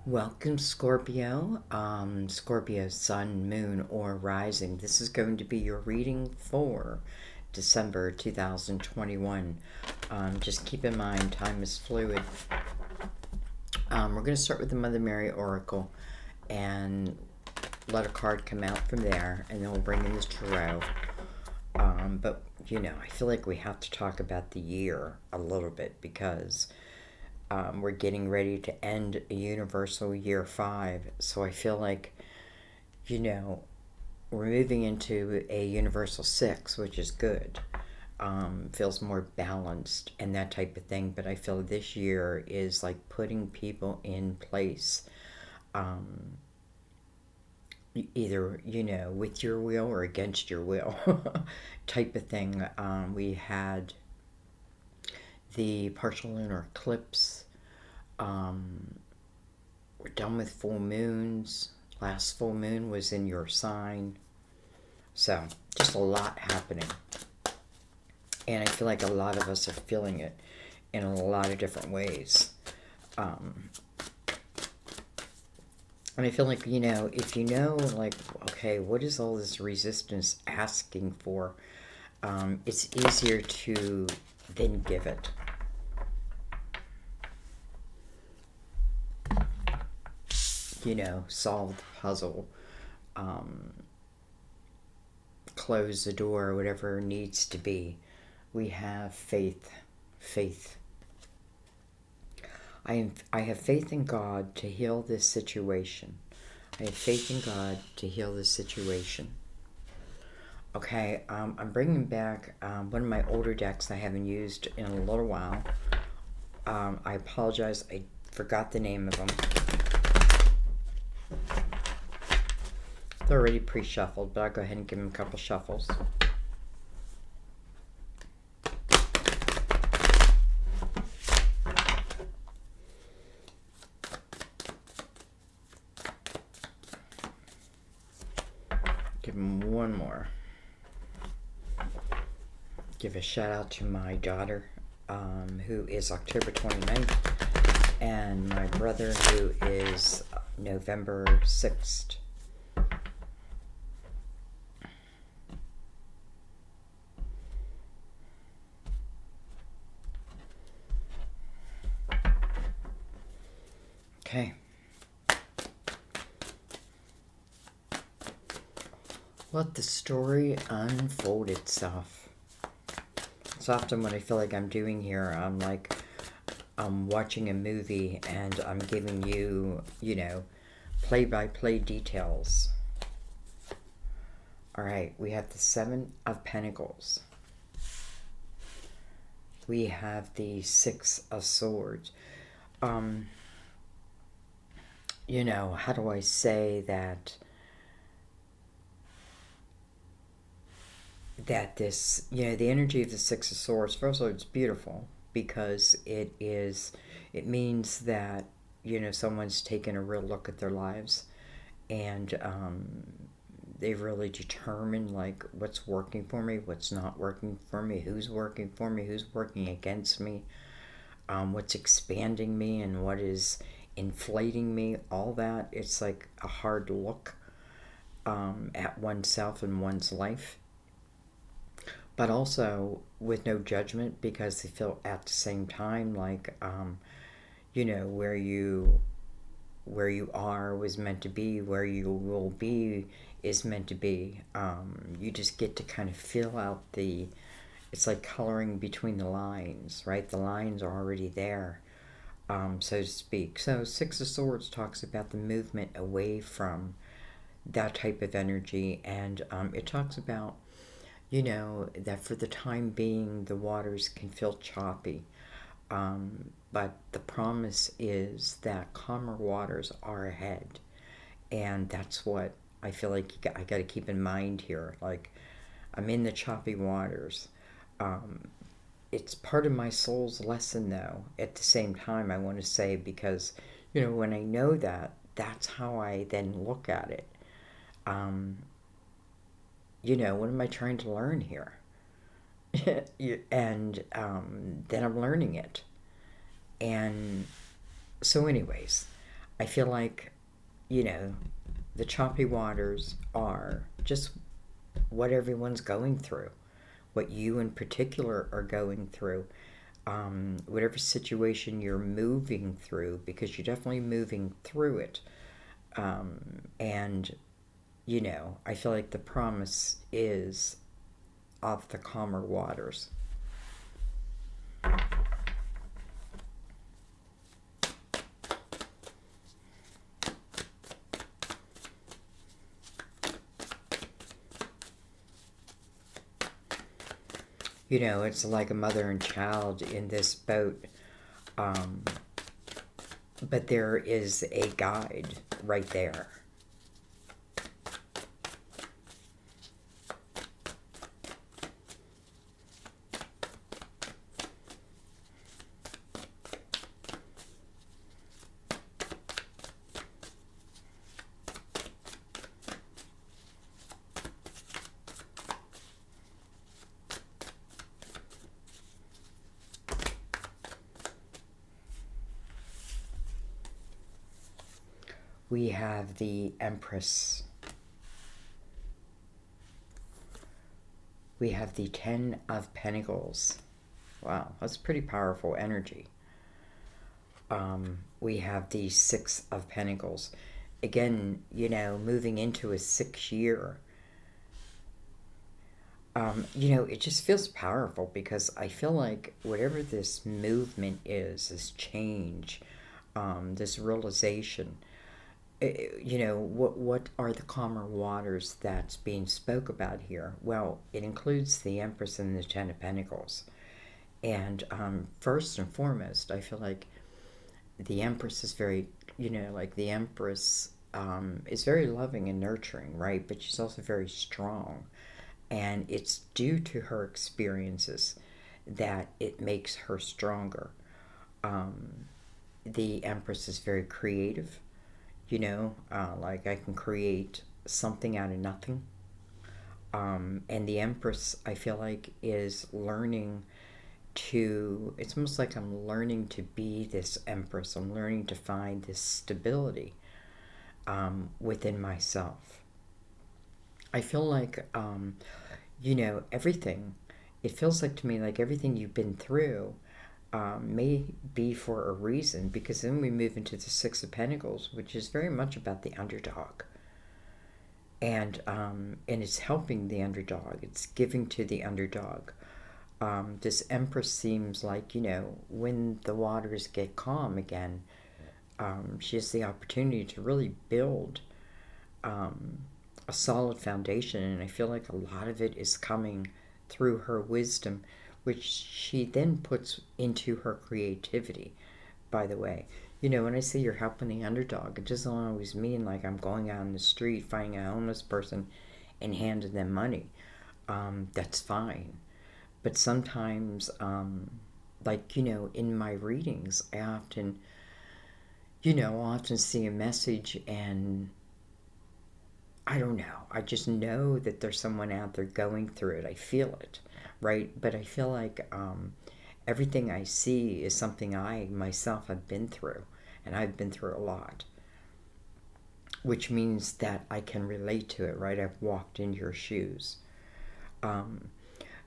Welcome, Scorpio. Scorpio, Sun, Moon, or Rising. This is going to be your reading for December 2021. Just keep in mind, time is fluid. We're going to start with the Mother Mary Oracle and let a card come out from there, and then we'll bring in the Tarot. But, I feel like we have to talk about the year a little bit because we're getting ready to end a universal year 5. So I feel like, we're moving into a universal 6, which is good. Feels more balanced and that type of thing. But I feel this year is like putting people in place. Either, with your will or against your will type of thing. We had the partial lunar eclipse. We're done with full moons. Last full moon was in your sign. So, just a lot happening. And I feel like a lot of us are feeling it in a lot of different ways. And I feel like, if like, okay, what is all this resistance asking for? It's easier to then give it. Solve the puzzle, close the door, whatever needs to be. We have faith. I have faith in God to heal this situation. I have faith in God to heal this situation. Okay, I'm bringing back one of my older decks I haven't used in a little while. I apologize, I forgot the name of them. They're already pre-shuffled, but I'll go ahead and give them a couple shuffles. Give them one more. Give a shout out to my daughter, who is October 29th, and my brother, who is November 6th. Okay. Let the story unfold itself. It's often what I feel like I'm doing here. I'm watching a movie and I'm giving you, play-by-play details. Alright, we have the 7 of Pentacles. We have the 6 of Swords. How do I say that this, the energy of the 6 of Swords, first of all, it's beautiful because it means that, someone's taken a real look at their lives and they've really determined like what's working for me, what's not working for me, who's working for me, who's working against me, what's expanding me and what is inflating me, all that. It's like a hard look at oneself and one's life, but also with no judgment, because they feel at the same time like where you are was meant to be, where you will be is meant to be. You just get to kind of feel out it's like coloring between the lines, right? The lines are already there, so to speak. So 6 of Swords talks about the movement away from that type of energy, and it talks about, that for the time being the waters can feel choppy, but the promise is that calmer waters are ahead, and that's what I feel like I got to keep in mind here. Like, I'm in the choppy waters. It's part of my soul's lesson, though, at the same time, I want to say, because, when I know that, that's how I then look at it. What am I trying to learn here? And then I'm learning it. And so anyways, I feel like, you know, the choppy waters are just what everyone's going through, what you in particular are going through, whatever situation you're moving through, because you're definitely moving through it. And, I feel like the promise is of the calmer waters. It's like a mother and child in this boat, um, but there is a guide right there. We have the Empress. We have the Ten of Pentacles. Wow, that's pretty powerful energy. We have the Six of Pentacles. Again, moving into a 6 year. It just feels powerful because I feel like whatever this movement is, this change, this realization, what are the calmer waters that's being spoke about here? Well, it includes the Empress and the Ten of Pentacles. And first and foremost, I feel like the Empress is very, like the Empress is very loving and nurturing, right? But she's also very strong. And it's due to her experiences that it makes her stronger. Um, the Empress is very creative, like I can create something out of nothing. And the Empress, I feel like, is learning it's almost like I'm learning to be this Empress. I'm learning to find this stability within myself. I feel like, everything, it feels like to me like everything you've been through may be for a reason, because then we move into the Six of Pentacles, which is very much about the underdog. And it's helping the underdog. It's giving to the underdog. This Empress seems like, when the waters get calm again, she has the opportunity to really build a solid foundation. And I feel like a lot of it is coming through her wisdom, which she then puts into her creativity, by the way. When I say you're helping the underdog, it doesn't always mean like I'm going out in the street, finding a homeless person, and handing them money. That's fine. But sometimes, in my readings, I often see a message, and I don't know. I just know that there's someone out there going through it. I feel it, right? But I feel like everything I see is something I myself have been through, and I've been through a lot, which means that I can relate to it, right? I've walked in your shoes. Um,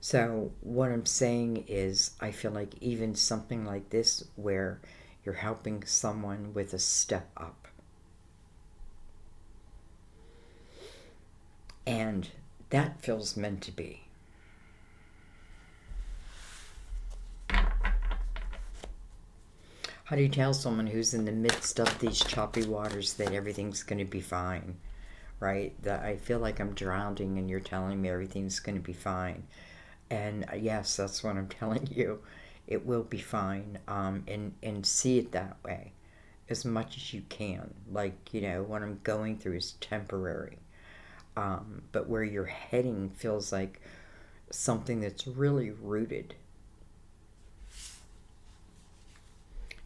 so what I'm saying is, I feel like even something like this, where you're helping someone with a step up, and that feels meant to be. How do you tell someone who's in the midst of these choppy waters that everything's going to be fine, right? That I feel like I'm drowning and you're telling me everything's going to be fine. And yes, that's what I'm telling you. It will be fine. And see it that way as much as you can. Like, what I'm going through is temporary. But where you're heading feels like something that's really rooted.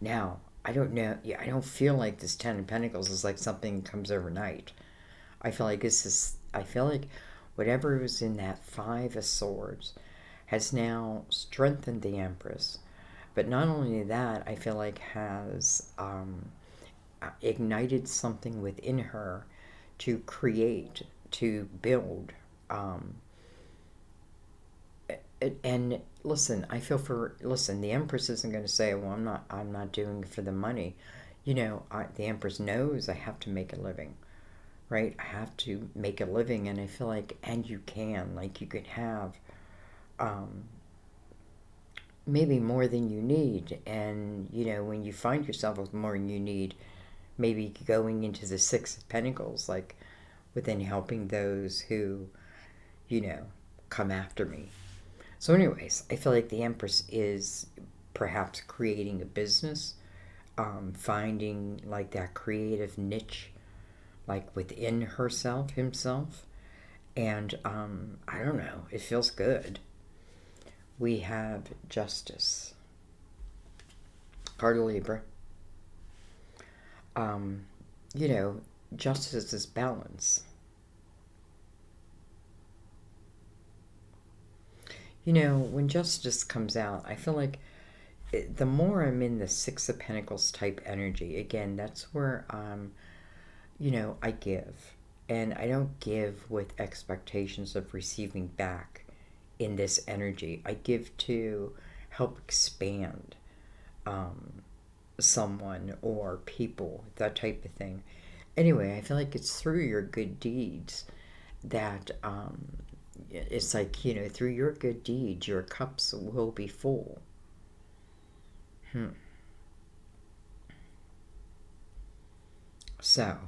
Now, I don't know. Yeah, I don't feel like this Ten of Pentacles is like something that comes overnight. I feel like this is. I feel like whatever was in that Five of Swords has now strengthened the Empress. But not only that, I feel like has ignited something within her to create, to build. Um, and listen, I feel for listen. The Empress isn't going to say, "Well, I'm not doing it for the money." The Empress knows I have to make a living, right? I have to make a living, and I feel like, and you can, like, you can have, um, maybe more than you need, and when you find yourself with more than you need, maybe going into the Six of Pentacles, like within helping those who, you know, come after me. So, anyways, I feel like the Empress is perhaps creating a business, finding like that creative niche, like within herself, himself, and I don't know, it feels good. We have Justice, card of Libra. Um, you know, Justice is balance. When Justice comes out, I feel like the more I'm in the Six of Pentacles type energy, again, that's where I give. And I don't give with expectations of receiving back in this energy. I give to help expand someone or people, that type of thing. Anyway, I feel like it's through your good deeds that it's like, through your good deeds, your cups will be full. So,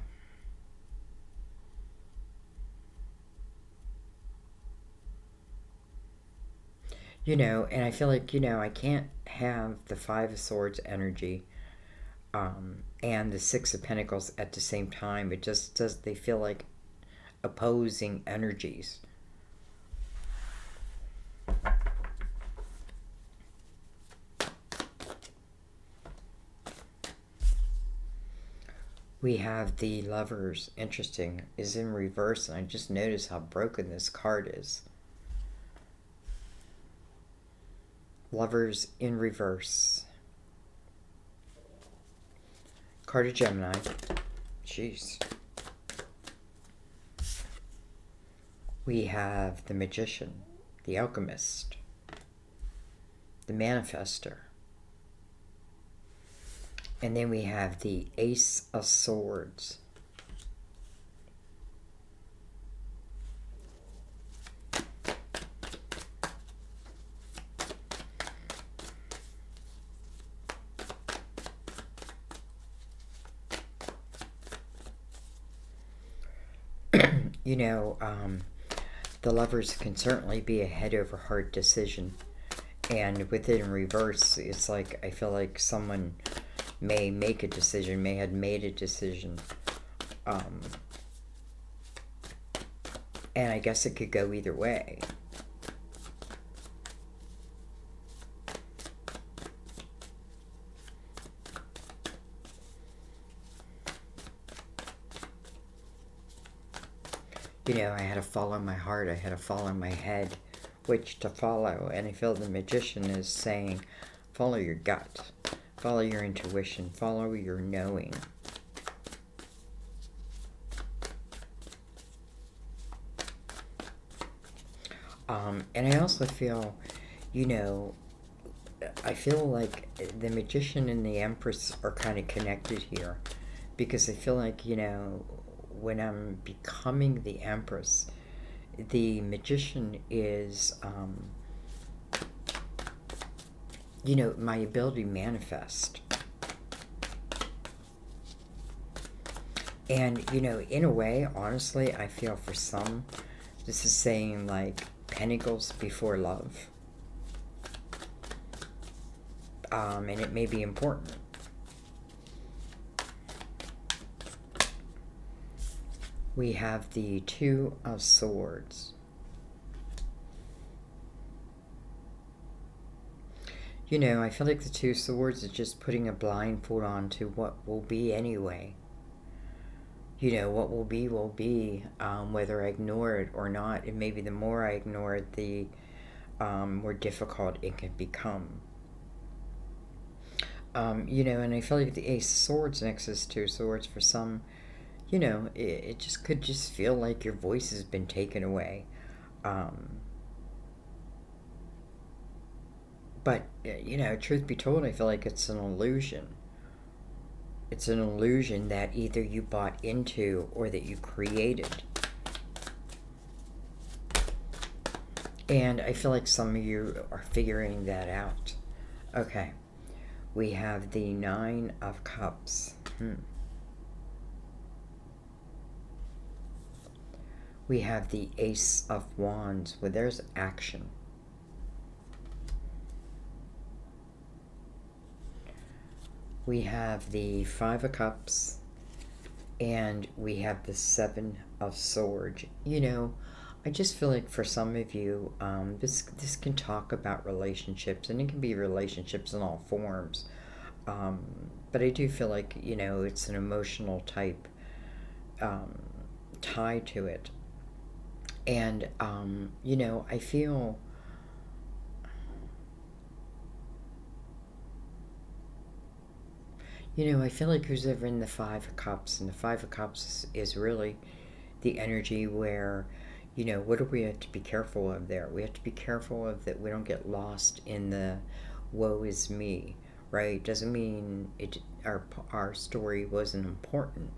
and I feel like, I can't have the Five of Swords energy and the Six of Pentacles at the same time. It just does, they feel like opposing energies. We have the Lovers, interesting, is in reverse, and I just noticed how broken this card is. Lovers in reverse. Card of Gemini. Jeez. We have the Magician, the Alchemist, the Manifester. And then we have the Ace of Swords. The Lovers can certainly be a head over heart decision. And with it in reverse, it's like, I feel like someone may make a decision, may have made a decision. And I guess it could go either way. I had to follow my heart, I had to follow my head, which to follow. And I feel the Magician is saying, follow your gut, follow your intuition, follow your knowing. And I also feel, I feel like the Magician and the Empress are kind of connected here, because I feel like, when I'm becoming the Empress, the Magician is, my ability to manifest. And, in a way, honestly, I feel for some, this is saying, like, Pentacles before love. And it may be important. We have the Two of Swords. I feel like the Two Swords is just putting a blindfold on to what will be anyway. What will be, whether I ignore it or not. And maybe the more I ignore it, the more difficult it can become. And I feel like the Ace of Swords next to this Two of Swords for some, it just could just feel like your voice has been taken away. Um, but truth be told, I feel like it's an illusion. It's an illusion that either you bought into or that you created. And I feel like some of you are figuring that out. Okay. We have the Nine of Cups. We have the Ace of Wands, where there's action. We have the Five of Cups, and we have the Seven of Swords. I just feel like for some of you, this can talk about relationships, and it can be relationships in all forms. Um, but I do feel like it's an emotional type um, tie to it, and I feel. I feel like who's ever in the Five of Cups, and the Five of Cups is really the energy where, what do we have to be careful of there? We have to be careful of that we don't get lost in the woe is me, right? Doesn't mean our story wasn't important.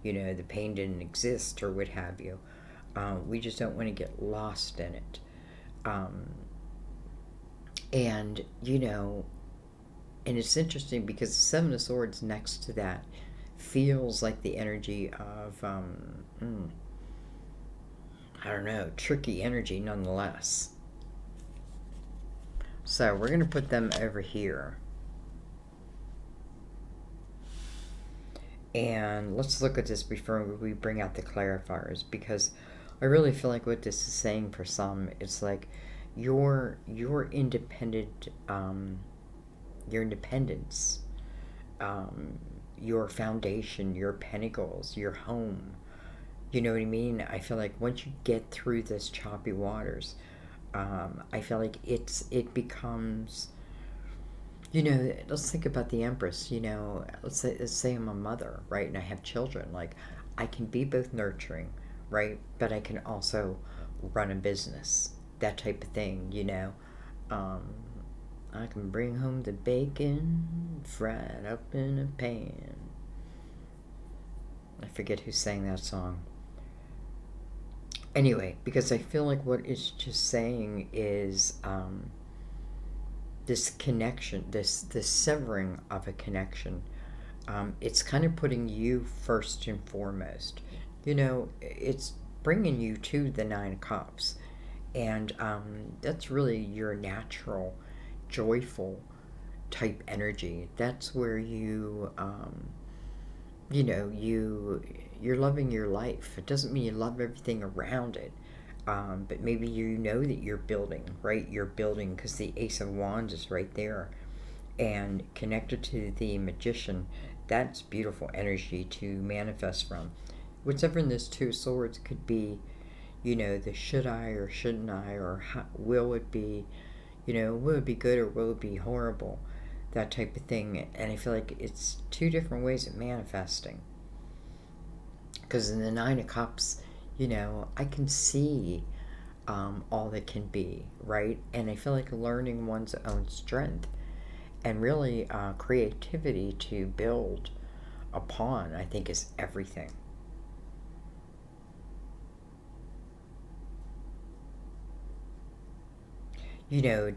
The pain didn't exist or what have you. We just don't want to get lost in it. Um, and, and it's interesting because the Seven of Swords next to that feels like the energy of, I don't know, tricky energy nonetheless. So we're going to put them over here. And let's look at this before we bring out the clarifiers, because I really feel like what this is saying for some, it's like your independent, your independence, um, your foundation, your pinnacles, your home. You know what I mean? I feel like once you get through this choppy waters, I feel like it becomes. Let's think about the Empress. Let's say I'm a mother, right, and I have children. Like, I can be both nurturing, right, but I can also run a business, that type of thing. Um, I can bring home the bacon fried up in a pan. I forget who sang that song. Anyway, because I feel like what it's just saying is this connection, this severing of a connection. It's kind of putting you first and foremost. It's bringing you to the Nine of Cups, and that's really your natural, joyful type energy. That's where you're loving your life. It doesn't mean you love everything around it, but maybe you know that you're building, right? You're building because the Ace of Wands is right there, and connected to the Magician. That's beautiful energy to manifest from. Whatever in this Two of Swords could be, the should I or shouldn't I, or how, will it be, will it be good or will it be horrible, that type of thing. And I feel like it's two different ways of manifesting. Because in the Nine of Cups, I can see all that can be, right? And I feel like learning one's own strength and really creativity to build upon, I think, is everything.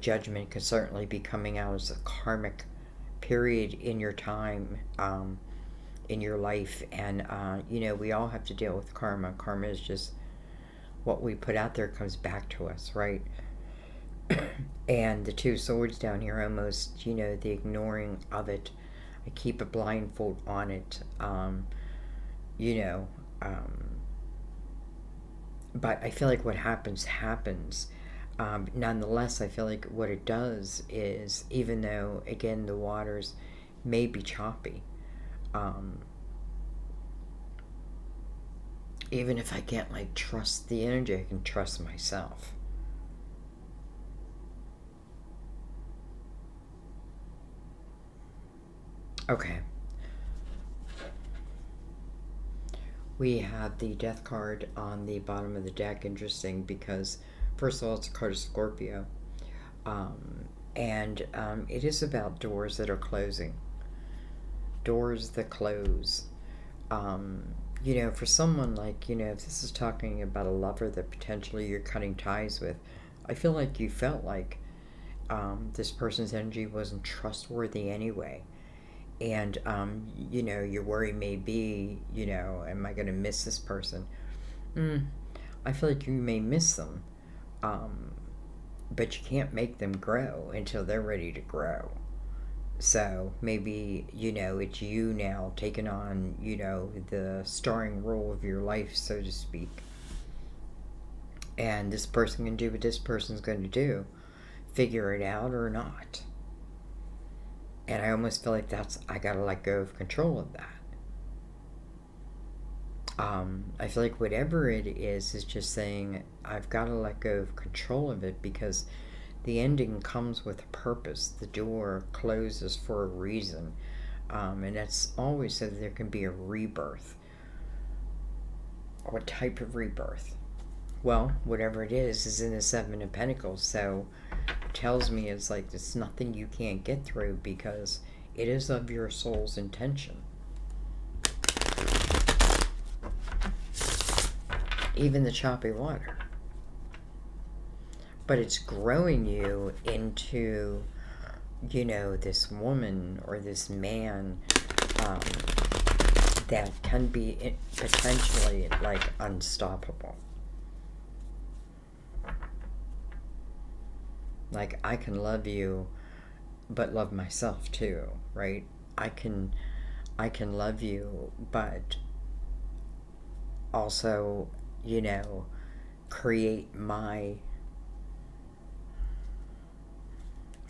Judgment can certainly be coming out as a karmic period in your time, in your life. And, we all have to deal with karma. Karma is just what we put out there comes back to us, right? And the Two Swords down here, almost, the ignoring of it. I keep a blindfold on it, you know, um, but I feel like what happens. Nonetheless, I feel like what it does is, even though, again, the waters may be choppy, um, even if I can't, like, trust the energy, I can trust myself. Okay. We have the death card on the bottom of the deck. Interesting because, first of all, it's a card of Scorpio. And it is about doors that are closing, doors that close. Um, for someone like, if this is talking about a lover that potentially you're cutting ties with, I feel like you felt like this person's energy wasn't trustworthy anyway. And, your worry may be, am I going to miss this person? Mm, I feel like you may miss them, um, but you can't make them grow until they're ready to grow. So maybe, it's you now taking on, the starring role of your life, so to speak. And this person can do what this person's going to do, figure it out or not. And I almost feel like I gotta let go of control of that. I feel like whatever it is just saying, I've got to let go of control of it because the ending comes with a purpose. The door closes for a reason. And that's always so that there can be a rebirth. What type of rebirth? Well, whatever it is in the Seven of Pentacles. So it tells me it's like it's nothing you can't get through because it is of your soul's intention. Even the choppy water. But it's growing you into, this woman or this man um, that can be potentially like unstoppable. Like I can love you, but love myself too, right? I can, I can love you, but also, create my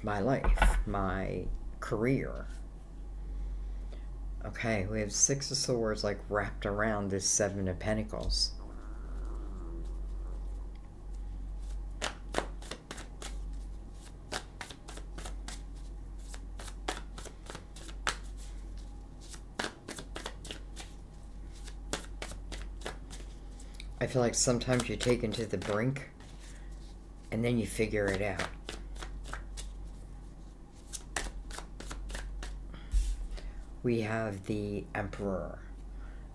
life, my career. Okay, we have Six of Swords like wrapped around this Seven of Pentacles. I feel like sometimes you're taken to the brink and then you figure it out. We have the Emperor,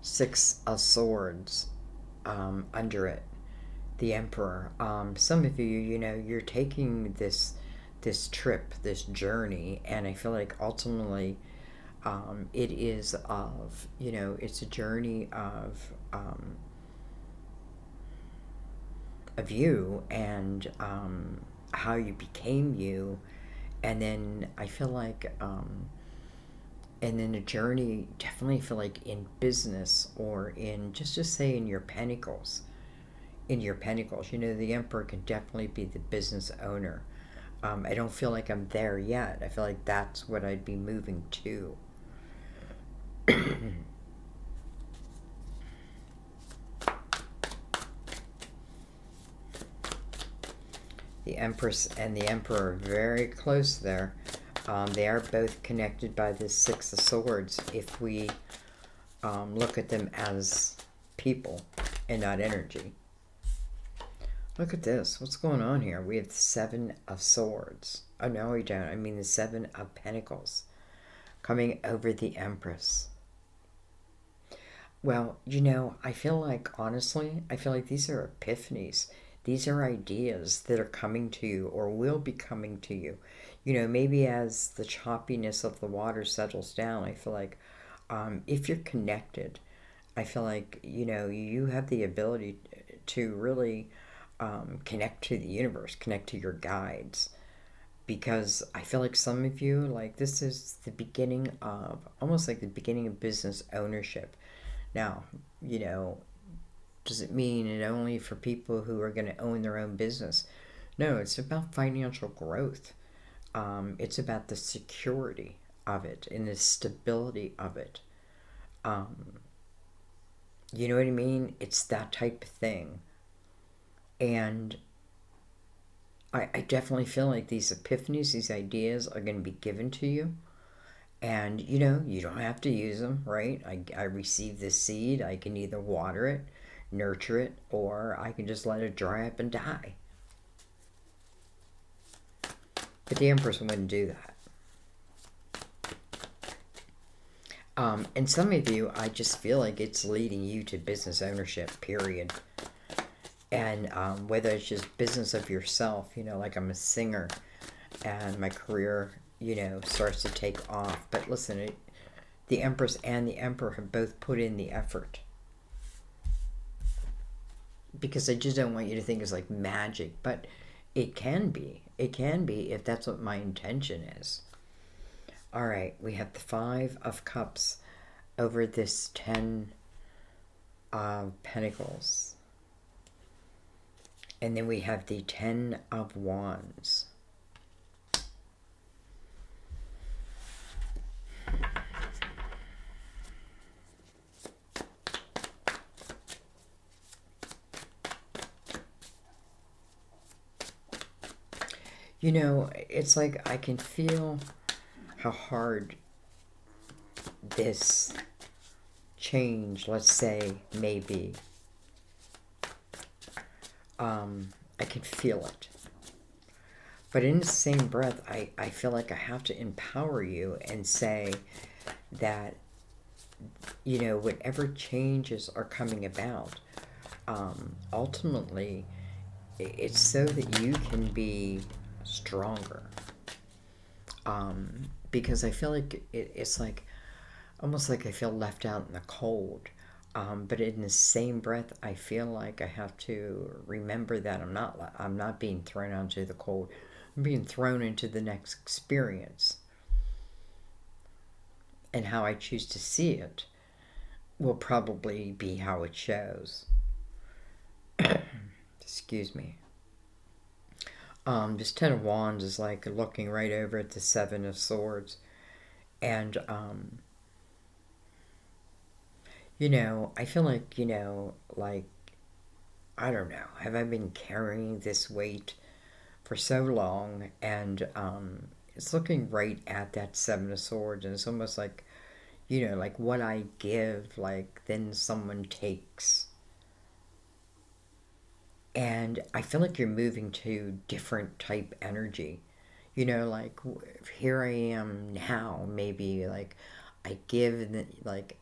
Six of Swords under it. The Emperor. Some of you, you're taking this trip, this journey, and I feel like ultimately it is of, it's a journey of you and how you became you, and then I feel like and then a journey, definitely feel like in business or in just say in your pentacles. In your pentacles, the Emperor can definitely be the business owner. I don't feel like I'm there yet. I feel like that's what I'd be moving to. The Empress and the Emperor are very close there. They are both connected by the Six of Swords if we look at them as people and not energy. Look at this. What's going on here? We have the Seven of Swords. Oh, no, we don't. I mean the Seven of Pentacles coming over the Empress. Well, I feel like, honestly, I feel like these are epiphanies. These are ideas that are coming to you or will be coming to you. Maybe as the choppiness of the water settles down, I feel like if you're connected, I feel like, you have the ability to really connect to the universe, connect to your guides. Because I feel like some of you, like, this is the beginning of, almost like the beginning of business ownership. Now, does it mean it only for people who are going to own their own business? No, it's about financial growth. It's about the security of it and the stability of it. You know what I mean? It's that type of thing. And I definitely feel like these epiphanies, these ideas are going to be given to you. And, you don't have to use them, right? I receive this seed. I can either water it, nurture it, or I can just let it dry up and die. But the Empress wouldn't do that. And some of you, I just feel like it's leading you to business ownership, period. And whether it's just business of yourself, like I'm a singer and my career, starts to take off. But listen, the Empress and the Emperor have both put in the effort. Because I just don't want you to think it's like magic, but it can be. It can be if that's what my intention is. All right, we have the Five of Cups over this 10 of Pentacles. And then we have the 10 of Wands. It's like I can feel how hard this change, let's say, may be. I can feel it. But in the same breath, I feel like I have to empower you and say that, whatever changes are coming about, ultimately, it's so that you can be stronger. Because I feel like it's like, almost like I feel left out in the cold. But in the same breath, I feel like I have to remember that I'm not being thrown out into the cold. I'm being thrown into the next experience. And how I choose to see it will probably be how it shows. Excuse me. This Ten of Wands is like looking right over at the Seven of Swords. And, I feel like, like, I don't know, have I been carrying this weight for so long? And it's looking right at that Seven of Swords, and it's almost like, like what I give, like, then someone takes. And I feel like you're moving to different type energy. Like here I am now, maybe like I give, like,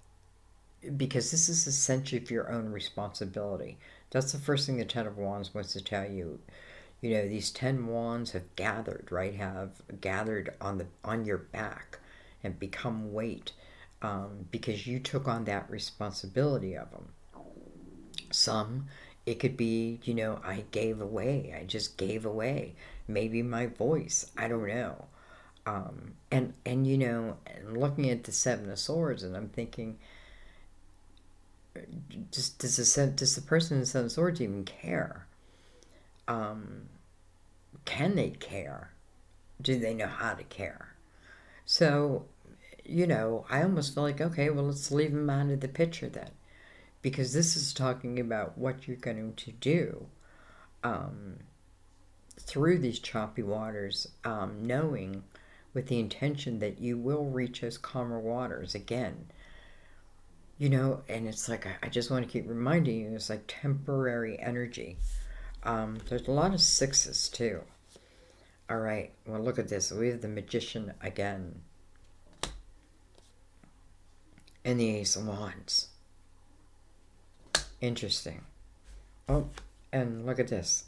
because this is essentially for your own responsibility. That's the first thing the Ten of Wands wants to tell you. These 10 wands have gathered, right? Have gathered on your back and become weight, because you took on that responsibility of them. Some, it could be, I gave away. I just gave away. Maybe my voice. I don't know. And and looking at the Seven of Swords, and I'm thinking, does the person in the Seven of Swords even care? Can they care? Do they know how to care? So, I almost feel like, okay, well, let's leave them out of the picture then. Because this is talking about what you're going to do through these choppy waters, knowing with the intention that you will reach those calmer waters again. And it's like, I just want to keep reminding you, it's like temporary energy. There's a lot of sixes too. All right, well, look at this. We have the Magician again. And the Ace of Wands. Interesting. Oh, and look at this.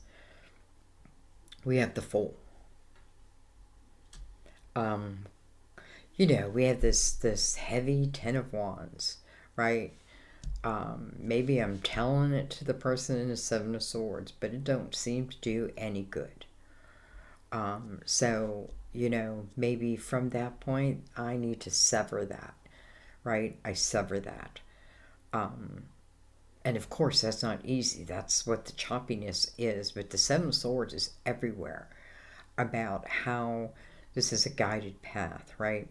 We have the Fool. We have this heavy Ten of Wands, right? Maybe I'm telling it to the person in the Seven of Swords, but it don't seem to do any good. So, maybe from that point, I need to sever that, right? I sever that. And of course, that's not easy. That's what the choppiness is. But the Seven of Swords is everywhere about how this is a guided path, right?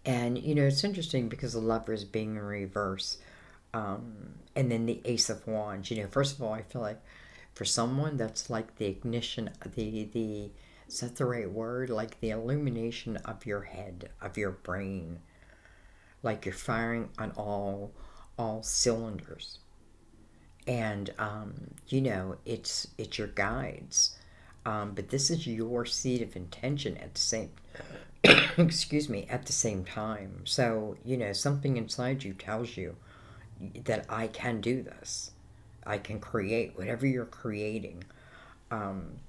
And, it's interesting because the Lover is being in reverse. And then the Ace of Wands. First of all, I feel like for someone that's like the ignition, the Is that the right word? Like the illumination of your head, of your brain. Like you're firing on all cylinders. And it's your guides. But this is your seed of intention at the same excuse me, at the same time. So, something inside you tells you that I can do this. I can create whatever you're creating. Um,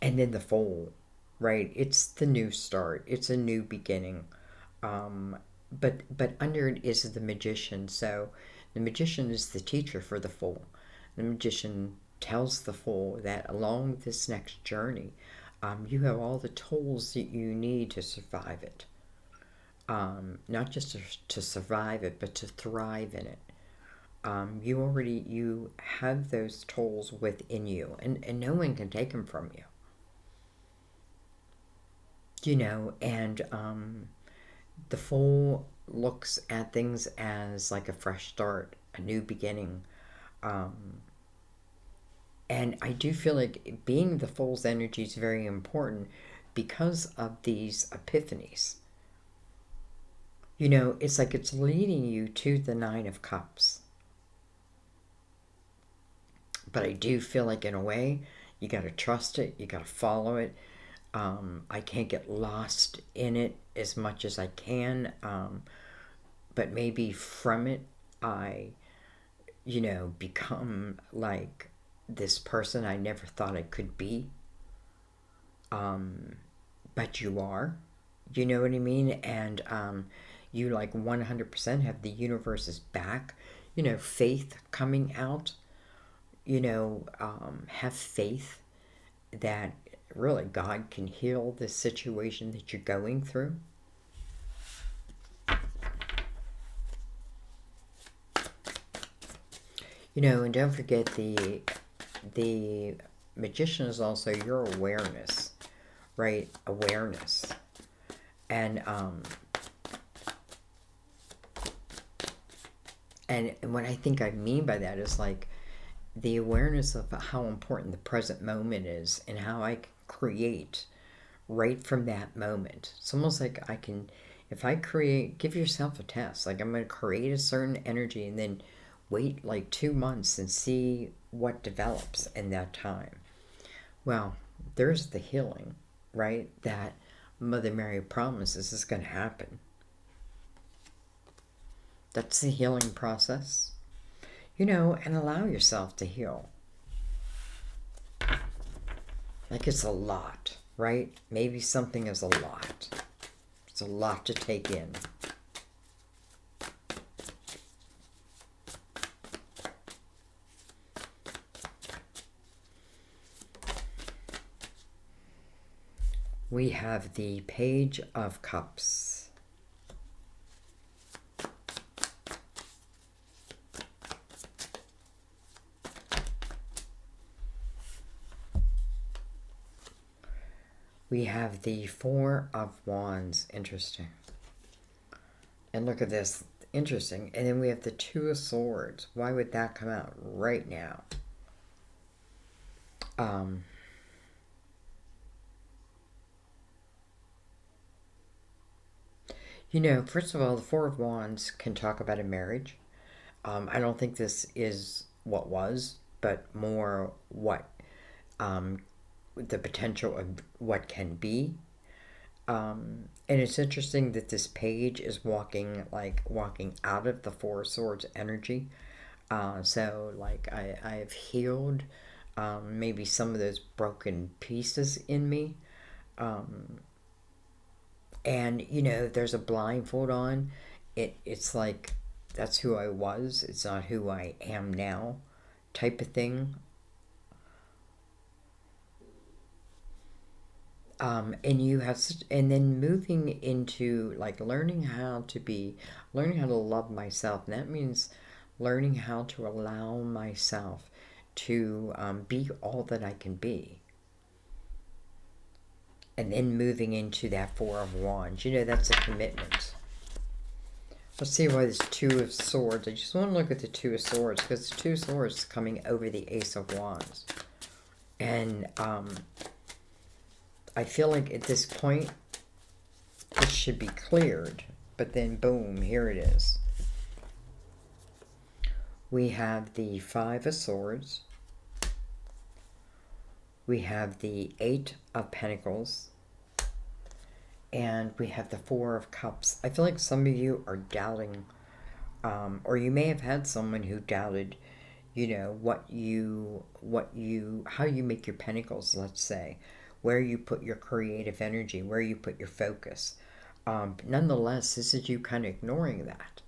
and then the foal, right? It's the new start. It's a new beginning. Um, but under it is the magician. So the magician is the teacher for the fool. The magician tells the fool that along this next journey, you have all the tools that you need to survive it. Not just to survive it, but to thrive in it. You have those tools within you, and no one can take them from you. And the fool looks at things as like a fresh start, a new beginning. Um, and I do feel like being the fool's energy is very important because of these epiphanies. It's like it's leading you to the Nine of Cups. But I do feel like, in a way, you got to trust it, you got to follow it. I can't get lost in it as much as I can. But maybe from it, I, become like this person I never thought I could be. But you are. You know what I mean? And you like 100% have the universe's back. Faith coming out. Have faith that really God can heal the situation that you're going through. And don't forget the magician is also your awareness, right? Awareness. And what I think I mean by that is like the awareness of how important the present moment is and how I can create right from that moment. It's almost like I can, if I create, give yourself a test. Like I'm going to create a certain energy and then wait like 2 months and see what develops in that time. Well, there's the healing, right? That Mother Mary promises is going to happen. That's the healing process. And allow yourself to heal. Like it's a lot, right? Maybe something is a lot. It's a lot to take in. We have the Page of Cups. We have the Four of Wands. Interesting. And look at this. Interesting. And then we have the Two of Swords. Why would that come out right now? First of all, the Four of Wands can talk about a marriage. I don't think this is what was, but more what the potential of what can be. And it's interesting that this page is walking out of the Four of Swords energy. So like I've healed maybe some of those broken pieces in me. And there's a blindfold on. It's like that's who I was. It's not who I am now, type of thing. And you have, and then moving into like learning how to love myself. And that means learning how to allow myself to be all that I can be. And then moving into that Four of Wands. That's a commitment. Let's see why this Two of Swords. I just want to look at the Two of Swords because the Two of Swords is coming over the Ace of Wands. And I feel like at this point, it should be cleared. But then, boom, here it is. We have the Five of Swords. We have the Eight of Pentacles. And we have the Four of Cups. I feel like some of you are doubting, or you may have had someone who doubted, you know, how you make your pentacles, let's say, where you put your creative energy, where you put your focus. But nonetheless, this is you kind of ignoring that,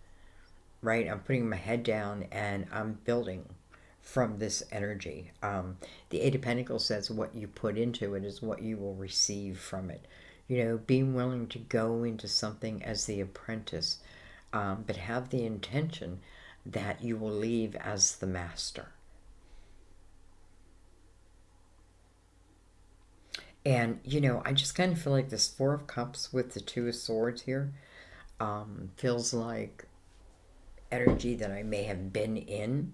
right? I'm putting my head down and I'm building from this energy. The Eight of Pentacles says what you put into it is what you will receive from it. You know, being willing to go into something as the apprentice, but have the intention that you will leave as the master. And, you know, I just kind of feel like this Four of Cups with the Two of Swords here feels like energy that I may have been in.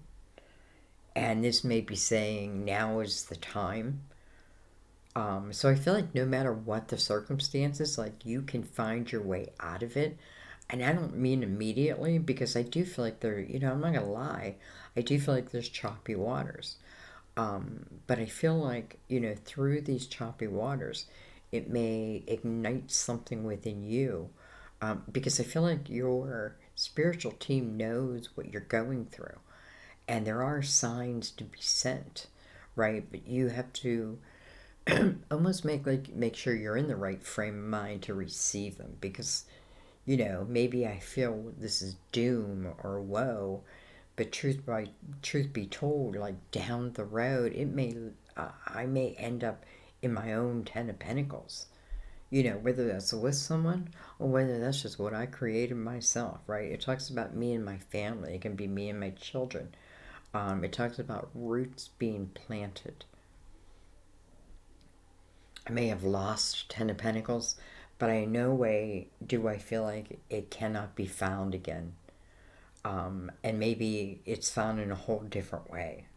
And this may be saying now is the time. So I feel like no matter what the circumstances, like you can find your way out of it. And I don't mean immediately, because I do feel like there, you know, I'm not going to lie. I do feel like there's choppy waters. But I feel like, you know, through these choppy waters, it may ignite something within you. Because I feel like your spiritual team knows what you're going through. And there are signs to be sent, right? But you have to almost make sure you're in the right frame of mind to receive them, because you know, maybe I feel this is doom or woe, but truth be told, like down the road, it may I may end up in my own Ten of Pentacles. You know, whether that's with someone or whether that's just what I created myself, right? It talks about me and my family. It can be me and my children. It talks about roots being planted. I may have lost Ten of Pentacles, but in no way do I feel like it cannot be found again. And maybe it's found in a whole different way.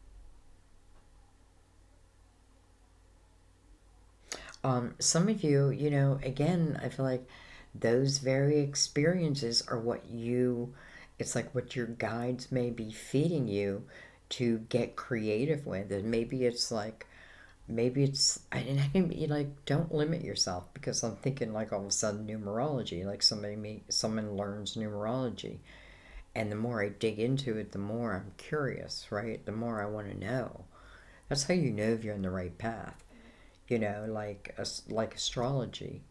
Some of you, you know, again, I feel like those very experiences are what you, it's like what your guides may be feeding you to get creative with. And maybe it's, and I can be like, don't limit yourself, because I'm thinking like all of a sudden numerology, like someone learns numerology. And the more I dig into it, the more I'm curious, right? The more I want to know. That's how you know if you're in the right path. You know, like astrology.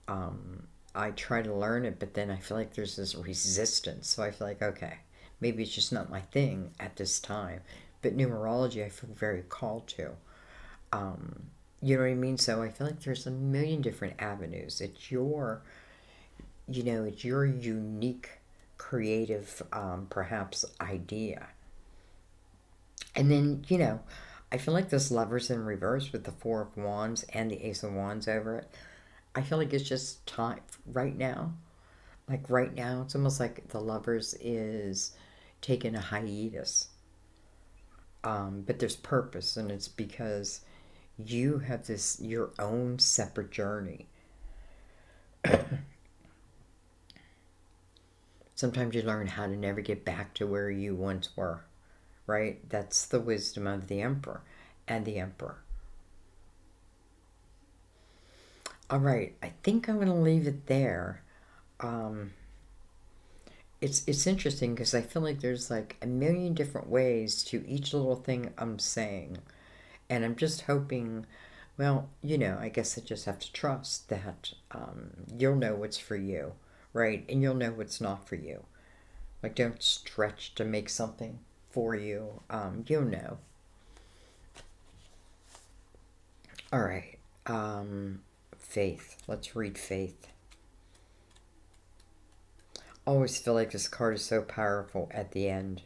I try to learn it, but then I feel like there's this resistance. So I feel like, okay, maybe it's just not my thing at this time. But numerology, I feel very called to. You know what I mean? So I feel like there's a million different avenues. It's your, you know, it's your unique creative, perhaps, idea. And then, you know, I feel like this Lover's in reverse with the Four of Wands and the Ace of Wands over it. I feel like it's just time right now. Like right now, it's almost like the Lovers is taking a hiatus. But there's purpose, and it's because you have this your own separate journey. Sometimes you learn how to never get back to where you once were, right? That's the wisdom of the Emperor and the Emperor. All right, I think I'm going to leave it there. Um, it's interesting because I feel like there's like a million different ways to each little thing I'm saying. And I'm just hoping, well, you know, I guess I just have to trust that you'll know what's for you, right? And you'll know what's not for you. Like, don't stretch to make something for you. You'll know. All right. Faith. Let's read Faith. Always feel like this card is so powerful at the end.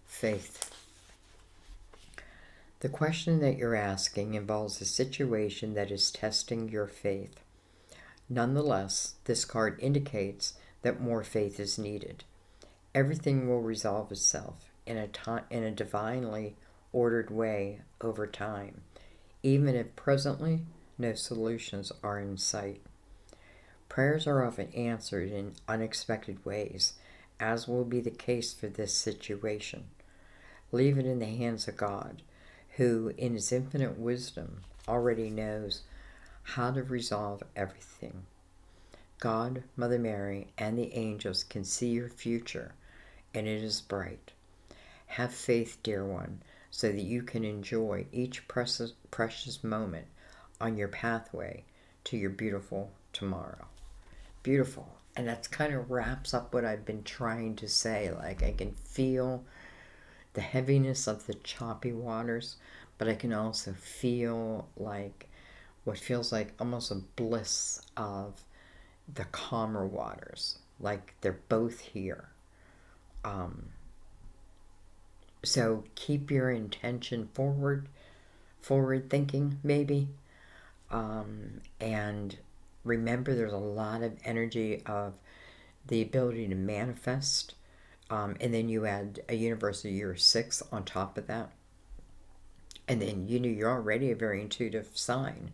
Faith. The question that you're asking involves a situation that is testing your faith. Nonetheless, this card indicates that more faith is needed. Everything will resolve itself in a divinely ordered way over time, even if presently no solutions are in sight. Prayers are often answered in unexpected ways, as will be the case for this situation. Leave it in the hands of God, who, in his infinite wisdom, already knows how to resolve everything. God, Mother Mary, and the angels can see your future, and it is bright. Have faith, dear one, so that you can enjoy each precious moment on your pathway to your beautiful tomorrow. Beautiful. And that kind of wraps up what I've been trying to say. Like, I can feel the heaviness of the choppy waters, but I can also feel like what feels like almost a bliss of the calmer waters. Like they're both here. So keep your intention forward thinking, maybe. And remember, there's a lot of energy of the ability to manifest. And then you add a universal year 6 on top of that. And then, you're already a very intuitive sign.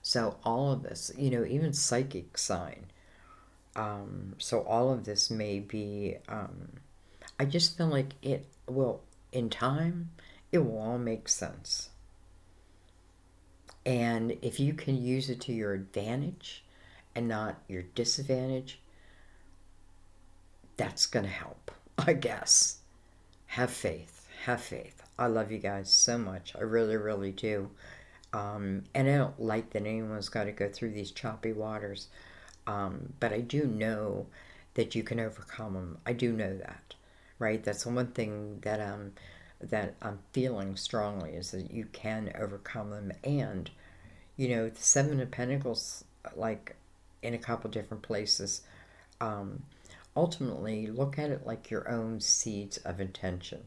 So all of this, even psychic sign. So all of this may be, I just feel like it will, in time, it will all make sense. And if you can use it to your advantage and not your disadvantage, that's going to help, I guess. Have faith. Have faith. I love you guys so much. I really, really do. And I don't like that anyone's got to go through these choppy waters. But I do know that you can overcome them. I do know that, right? That's the one thing that I'm feeling strongly, is that you can overcome them. And the Seven of Pentacles, like in a couple different places, ultimately look at it like your own seeds of intention.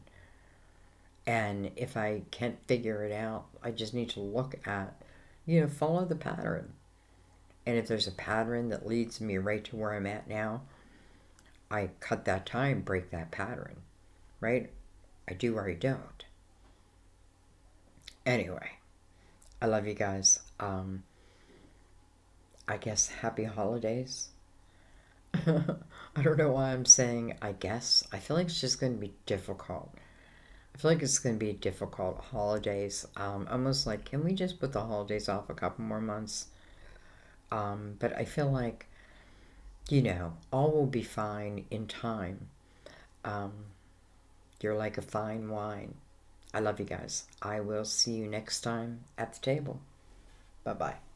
And if I can't figure it out, I just need to look at, follow the pattern. And if there's a pattern that leads me right to where I'm at now, I cut that time, break that pattern, right? I do or I don't. Anyway, I love you guys. I guess happy holidays. I don't know why I'm saying I guess. I feel like it's just going to be difficult. I feel like it's going to be difficult holidays. Almost like, can we just put the holidays off a couple more months? But I feel like, all will be fine in time. You're like a fine wine. I love you guys. I will see you next time at the table. Bye-bye.